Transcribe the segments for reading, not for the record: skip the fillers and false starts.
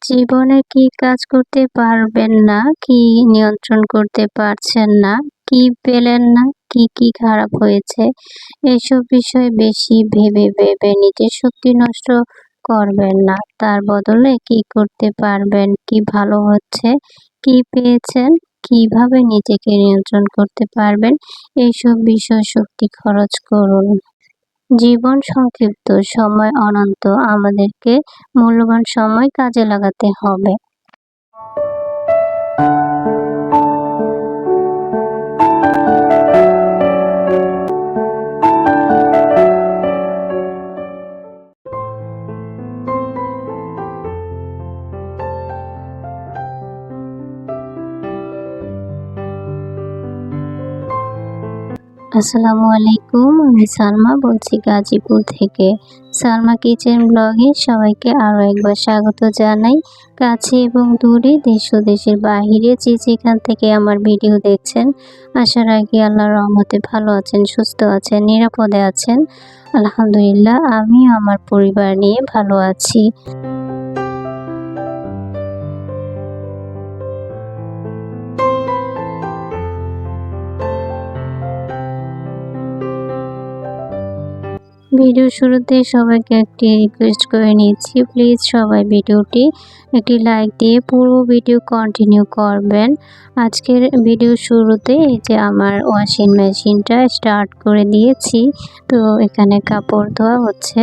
জীবনে কি কাজ করতে পারবেন না, কি নিয়ন্ত্রণ করতে পারছেন না, কি পেলেন না, কি খারাপ হয়েছে, এসব বিষয় বেশি ভেবে ভেবে নিজের শক্তি নষ্ট করবেন না। তার বদলে কি করতে পারবেন, কি ভালো হচ্ছে, কি পেয়েছেন, কিভাবে নিজেকে নিয়ন্ত্রণ করতে পারবেন, এইসব বিষয় শক্তি খরচ করুন। জীবন সংক্ষিপ্ত, সময় অনন্ত। আমাদেরকে মূল্যবান সময় কাজে লাগাতে হবে। আসসালামু আলাইকুম, আমি সালমা বলছি গাজীপুর থেকে। সালমা কিচেন ব্লগে সবাইকে আরও একবার স্বাগত জানাই। কাছে এবং দূরে, দেশ ও দেশের বাহিরে যে যেখান থেকে আমার ভিডিও দেখছেন, আশা রাখি আল্লাহর রহমতে ভালো আছেন, সুস্থ আছেন, নিরাপদে আছেন। আলহামদুলিল্লাহ, আমিও আমার পরিবার নিয়ে ভালো আছি। ভিডিও শুরুতে সবাইকে একটি রিকোয়েস্ট করে নিচ্ছি, প্লিজ সবাই ভিডিওটি একটি লাইক দিয়ে পুরো ভিডিও কন্টিনিউ করবেন। আজকের ভিডিও শুরুতে এই যে আমার ওয়াশিং মেশিনটা স্টার্ট করে দিয়েছি, তো এখানে কাপড় ধোয়া হচ্ছে।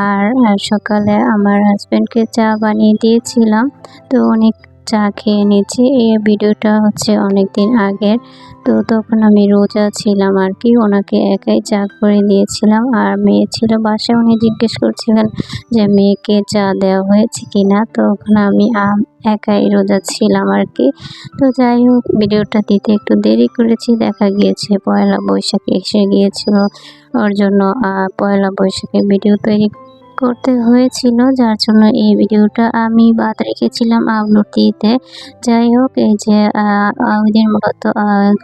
আর সকালে আমার হাজব্যান্ডকে চা বানিয়ে দিয়েছিলাম, তো অনেক চা খেয়ে নিয়েছি। এই ভিডিওটা হচ্ছে অনেক দিন আগের, তো তখন আমি রোজা ছিলাম আর কি, ওনাকে একাই চা করে দিয়েছিলাম। আর মেয়ে ছিল বাসায়, উনি জিজ্ঞেস করছিলেন যে মেয়েকে চা দেওয়া হয়েছে কিনা, তো ওখানে আমি একাই রোজা ছিলাম আর কি। তো যাই হোক, ভিডিওটা দিতে একটু দেরি করেছি, দেখা গিয়েছে পয়লা বৈশাখে এসে গিয়েছিল, ওর জন্য পয়লা বৈশাখে ভিডিও তৈরি করতে হয়েছিল, যার জন্য এই ভিডিওটা আমি বাদ রেখেছিলাম আপলোড দিতে। যাই হোক, এই যে ওই দিন মূলত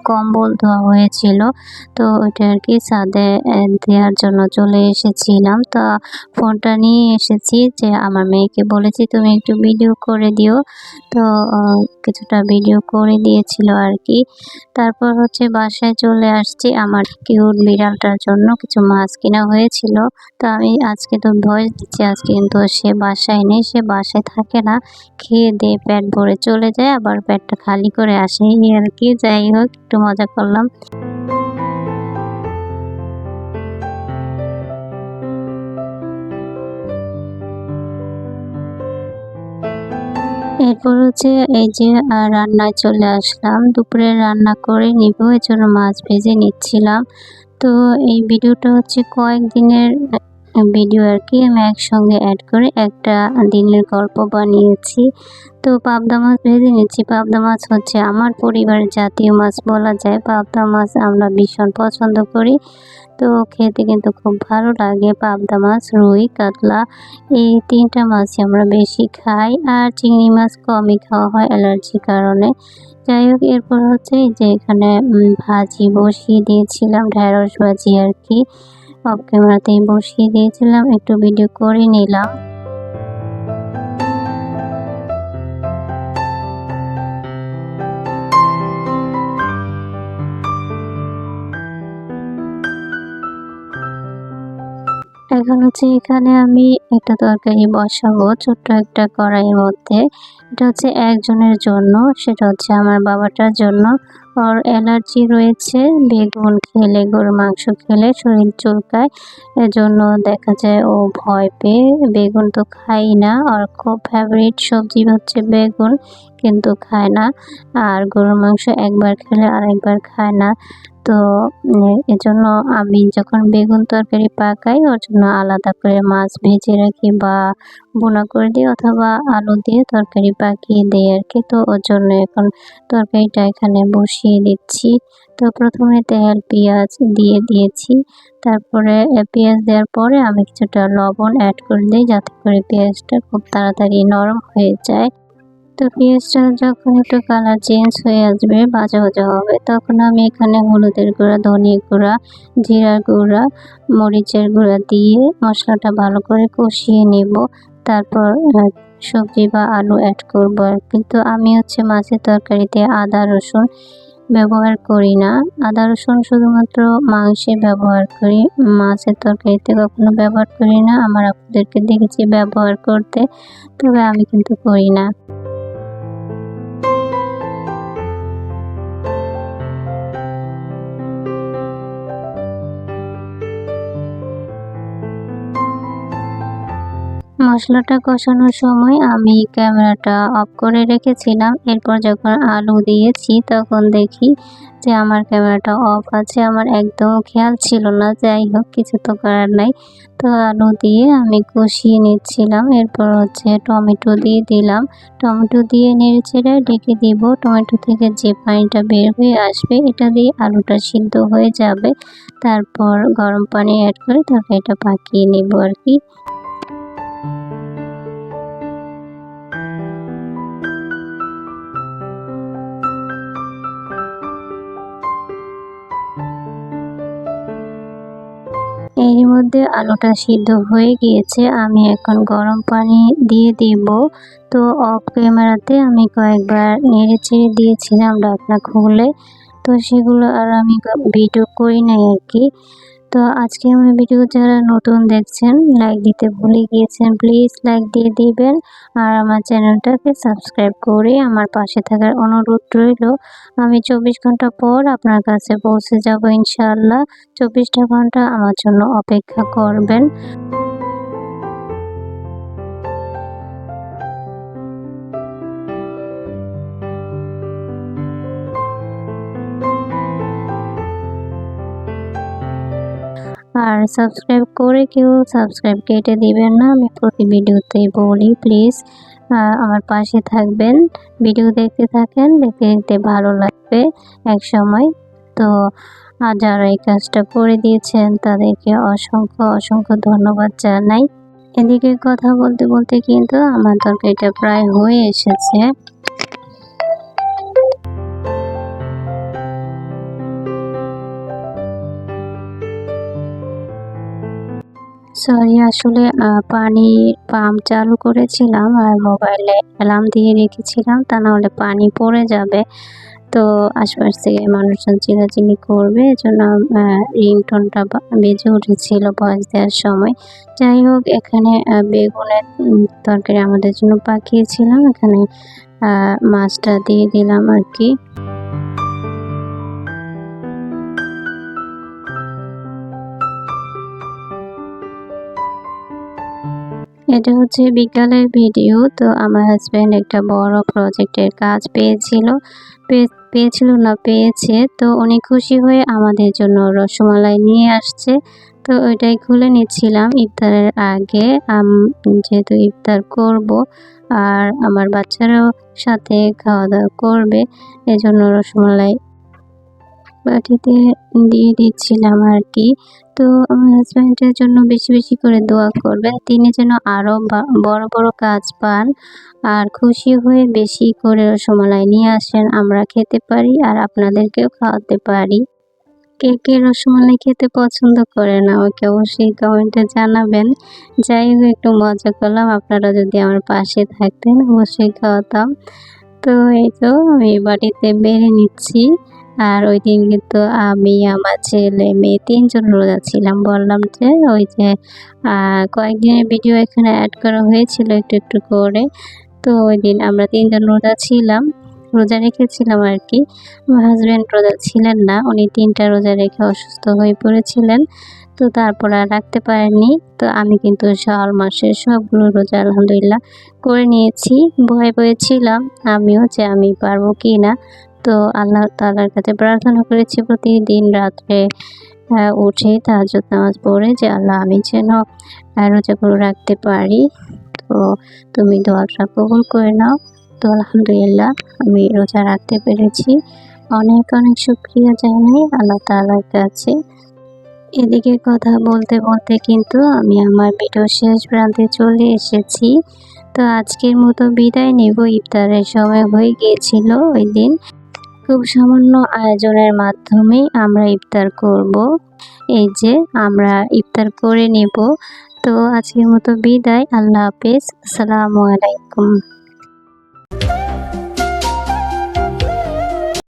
কম্বল ধোয়া হয়েছিল, তো ওইটা আর কি ছাদে দেওয়ার জন্য চলে এসেছিলাম। তো ফোনটা নিয়ে এসেছি, যে আমার মেয়েকে বলেছি তুমি একটু ভিডিও করে দিও, তো কিছুটা ভিডিও করে দিয়েছিল আর কি। তারপর হচ্ছে বাসায় চলে আসছি, আমার কিউট বিড়ালটার জন্য কিছু মাছ কেনা হয়েছিল। তো আমি আজকে তো ভয়েস দিচ্ছি, আজকে কিন্তু সে বাসায় নেই, সে বাসায় থাকে না, খেয়ে দিয়ে পেট ভরে চলে যায়, আবার পেটটা খালি করে আসে এই আর কি। যাই হোক, একটু মজা করলাম। এরপর হচ্ছে এই যে রান্নায় চলে আসলাম, দুপুরে রান্না করে নিব, এর জন্য মাছ ভেজে নিচ্ছিলাম। তো এই ভিডিওটা হচ্ছে কয়েকদিনের ভিডিও আর কি, আমি একসঙ্গে অ্যাড করে একটা দিনের গল্প বানিয়েছি। তো পাবদা মাছ ভেজে নিচ্ছি। পাবদা মাছ হচ্ছে আমার পরিবারের জাতীয় মাছ বলা যায়। পাবদা মাছ আমরা ভীষণ পছন্দ করি, তো খেতে কিন্তু খুব ভালো লাগে। পাবদা মাছ, রুই, কাতলা, এই তিনটা মাছই আমরা বেশি খাই, আর চিংড়ি মাছ কমই খাওয়া হয় অ্যালার্জির কারণে। যাই হোক, এরপর হচ্ছে যে এখানে ভাজি বসিয়ে দিয়েছিলাম, ঢেঁড়স ভাজি আর কি, অফ ক্যামেরাতেই বসিয়ে দিয়েছিলাম, একটু ভিডিও করে নিলাম। এখন হচ্ছে এখানে আমি একটা তরকারি বসাবো ছোট্ট একটা কড়াইয়ের মধ্যে। এটা হচ্ছে একজনের জন্য, সেটা হচ্ছে আমার বাবাটার জন্য। ওর অ্যালার্জি রয়েছে, বেগুন খেলে, গরুর মাংস খেলে শরীর চুলকায়, এজন্য দেখা যায় ও ভয় পেয়ে বেগুন তো খাই না। ওর খুব ফেভারিট সবজি হচ্ছে বেগুন, কিন্তু খায় না। আর গরুর মাংস একবার খেলে আরেকবার খায় না। তো এজন্য আমি যখন বেগুন তরকারি পাকাই, ওর জন্য আলাদা করে মাছ ভেজে রাখি বা ভুনা করে দিই, অথবা আলু দিয়ে তরকারি পাকিয়ে দিই আর কি। তো ওর জন্য এখন তরকারিটা এখানে বসিয়ে দিচ্ছি। তো প্রথমে তেল পেঁয়াজ দিয়ে দিয়েছি, তারপরে পেঁয়াজ দেওয়ার পরে আমি কিছুটা লবণ অ্যাড করে দিই, যাতে করে পেঁয়াজটা খুব তাড়াতাড়ি নরম হয়ে যায়। তো পেঁয়াজটা যখন একটু কালার চেঞ্জ হয়ে আসবে, ভাজা ভাজা হবে, তখন আমি এখানে হলুদের গুঁড়া, ধনিয়া গুঁড়া, জিরার গুঁড়া, মরিচের গুঁড়া দিয়ে মশলাটা ভালো করে কষিয়ে নেব। তারপর সবজি বা আলু অ্যাড করব। কিন্তু আমি হচ্ছে মাছের তরকারিতে আদা রসুন ব্যবহার করি না। আদা রসুন শুধুমাত্র মাংসে ব্যবহার করি, মাছের তরকারিতে কখনো ব্যবহার করি না। আমার আপুদেরকে দেখেছি ব্যবহার করতে, তবে আমি কিন্তু করি না। মশলাটা কষানোর সময় আমি ক্যামেরাটা অফ করে রেখেছিলাম। এরপর যখন আলু দিয়েছি তখন দেখি যে আমার ক্যামেরাটা অফ আছে। আমার একদম খেয়াল ছিল না। যাই হোক, কিছু তো করার নাই। তো আলু দিয়ে আমি কষিয়ে নিচ্ছিলাম। এরপর হচ্ছে টমেটো দিয়ে দিলাম। টমেটো দিয়ে নেড়েচেড়ে ঢেকে দিব। টমেটো থেকে যে পানিটা বের হয়ে আসবে এটা দিয়ে আলুটা সিদ্ধ হয়ে যাবে। তারপর গরম পানি অ্যাড করে তরকারিটা পাকিয়ে নেব আর কি। এরই মধ্যে আলুটা সিদ্ধ হয়ে গিয়েছে। আমি এখন গরম পানি দিয়ে দিব। তো অফ ক্যামেরাতে আমি কয়েকবার নেড়েচেড়ে দিয়েছিলাম ঢাকনা খুলে। তো সেগুলো আর আমি ভিডিও করি নাই আর কি। তো আজকে আমার ভিডিও যারা নতুন দেখছেন, লাইক দিতে ভুলে গিয়েছেন, প্লিজ লাইক দিয়ে দিবেন। আর আমার চ্যানেলটাকে সাবস্ক্রাইব করে আমার পাশে থাকার অনুরোধ রইল। আমি 24 ঘন্টা পর আপনার কাছে পৌঁছে যাব ইনশাআল্লাহ। 24টা ঘন্টা আমার জন্য অপেক্ষা করবেন। আর সাবস্ক্রাইব করে কেউ সাবস্ক্রাইব কেটে দিবেন না। আমি প্রতি ভিডিওতেই বলি, প্লিজ আমার পাশে থাকবেন। ভিডিও দেখতে থাকেন, দেখতে দেখতে ভালো লাগবে একসময়। তো যারা এই কাজটা করে দিয়েছেন তাদেরকে অসংখ্য অসংখ্য ধন্যবাদ জানাই। এদিকে কথা বলতে বলতে কিন্তু আমার তরকারিটা প্রায় হয়ে এসেছে। সরি, আসলে পানির পাম্প চালু করেছিলাম আর মোবাইলে অ্যালার্ম দিয়ে রেখেছিলাম, তা নাহলে পানি পড়ে যাবে। তো আশপাশ থেকে মানুষজন চিল্লাচিল্লি করবে, এজন্য রিংটোনটা বেজে উঠেছিল ভয়েস দেওয়ার সময়। যাই হোক, এখানে বেগুনের তরকারি আমাদের জন্য পাকিয়েছিলাম। এখানে মাছটা দিয়ে দিলাম আর কি। এটা হচ্ছে বিকালের ভিডিও। তো আমার হাজব্যান্ড একটা বড় প্রজেক্টের কাজ পেয়েছে। তো উনি খুশি হয়ে আমাদের জন্য রসমালাই নিয়ে আসছে। তো ওইটাই খুলে নিচ্ছিলাম ইফতারের আগে। যেহেতু ইফতার করব আর আমার বাচ্চারাও সাথে খাওয়া দাওয়া করবে, এজন্য রসমালাই বাটিতে দিয়ে দিচ্ছিলাম আর কি। তো আমার হাজব্যান্ডের জন্য বেশি বেশি করে দোয়া করবেন, তিনি যেন আরও বড় বড় কাজ পান আর খুশি হয়ে বেশি করে রসমালাই নিয়ে আসেন, আমরা খেতে পারি আর আপনাদেরকেও খাওয়াতে পারি। কে কে রসমালাই খেতে পছন্দ করেন আমাকে অবশ্যই কমেন্টে জানাবেন। যাই হোক, একটু মজা করলাম, আপনারা যদি আমার পাশে থাকতেন অবশ্যই খাওয়াতাম। তো এই তো আমি বাটিতে বেড়ে নিচ্ছি। আর ওইদিন কিন্তু আমি, আমার ছেলে মেয়ে ৩ জন রোজা ছিলাম। বললাম যে ওই যে কয়েকদিনের ভিডিও এখানে অ্যাড করা হয়েছিল একটু একটু করে। তো ওইদিন আমরা ৩ জন রোজা ছিলাম, রোজা রেখেছিলাম আর কি। আমার হাজব্যান্ড রোজা ছিলেন না, উনি ৩টা রোজা রেখে অসুস্থ হয়ে পড়েছিলেন। তো তারপর আর রাখতে পারেননি। তো আমি কিন্তু শাওয়াল মাসের সবগুলো রোজা আলহামদুলিল্লাহ করে নিয়েছি। ভয়ে ভয়ে ছিলাম আমিও যে আমি পারবো কি না। তো আল্লাহ তাআলার কাছে প্রার্থনা করেছি প্রতিদিন রাত্রে উঠে তাহাজ্জুদ নামাজ পড়ে যে আল্লাহ, আমি যেন রোজাগুলো রাখতে পারি। তো তুমি দোয়াটা কবুল করে নাও। তো আলহামদুলিল্লাহ আমি রোজা রাখতে পেরেছি। অনেক অনেক শুকরিয়া জানাই আল্লাহ তাআলার কাছে। এদিকে কথা বলতে বলতে কিন্তু আমি আমার ভিডিও শেষ প্রান্তে চলে এসেছি। তো আজকের মতো বিদায় নেব, ইফতারের সময় হয়ে গিয়েছিল ওই দিন। খুব সামান্য আয়োজনের মাধ্যমেই আমরা ইফতার করব। এই যে আমরা ইফতার করে নেব। তো আজকের মতো বিদায়। আল্লাহ হাফেজ। আসসালামু আলাইকুম।